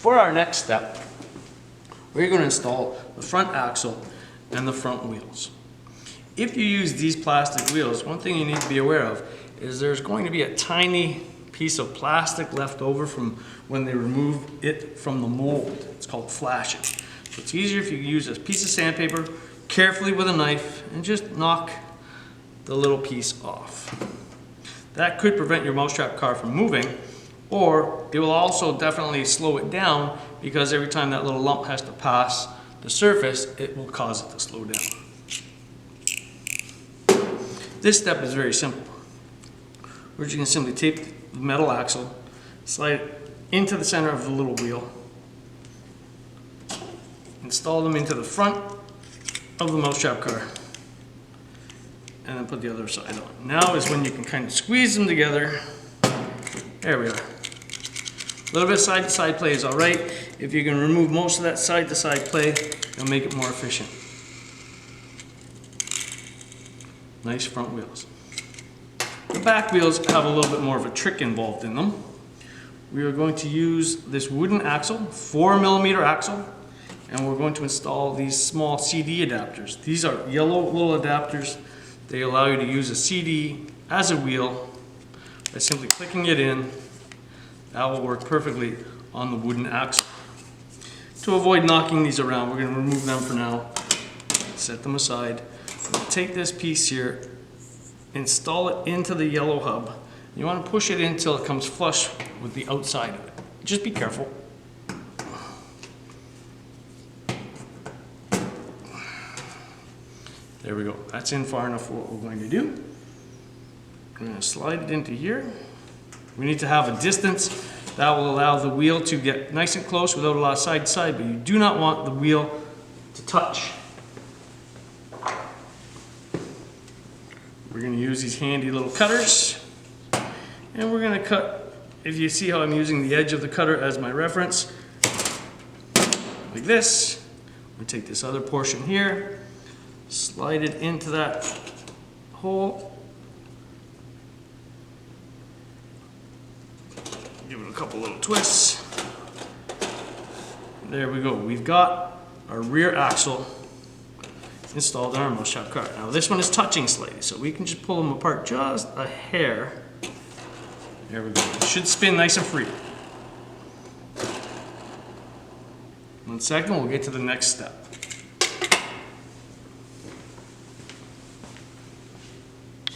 For our next step, we're going to install the front axle and the front wheels. If you use these plastic wheels, one thing you need to be aware of is there's going to be a tiny piece of plastic left over from when they remove it from the mold. It's called flashing. So it's easier if you use a piece of sandpaper carefully with a knife and just knock the little piece off. That could prevent your mousetrap car from moving, or it will also definitely slow it down because every time that little lump has to pass the surface, it will cause it to slow down. This step is very simple. We're just going to simply tape the metal axle, slide it into the center of the little wheel, install them into the front of the mousetrap car, and then put the other side on. Now is when you can kind of squeeze them together. There we are. A little bit of side-to-side play is all right. If you can remove most of that side-to-side play, it'll make it more efficient. Nice front wheels. The back wheels have a little bit more of a trick involved in them. We are going to use this wooden axle, 4mm axle, and we're going to install these small CD adapters. These are yellow little adapters. They allow you to use a CD as a wheel by simply clicking it in. That will work perfectly on the wooden axle. To avoid knocking these around, we're going to remove them for now. Set them aside. We'll take this piece here, install it into the yellow hub. You want to push it in until it comes flush with the outside of it. Just be careful. There we go. That's in far enough for what we're going to do. We're going to slide it into here. We need to have a distance that will allow the wheel to get nice and close without a lot of side to side, but you do not want the wheel to touch. We're going to use these handy little cutters, and we're going to cut, if you see how I'm using the edge of the cutter as my reference, like this. We take this other portion here, slide it into that hole, give it a couple little twists. There we go. We've got our rear axle installed in our mousetrap car. Now this one is touching slightly, so we can just pull them apart just a hair. There we go. It should spin nice and free. 1 second, we'll get to the next step.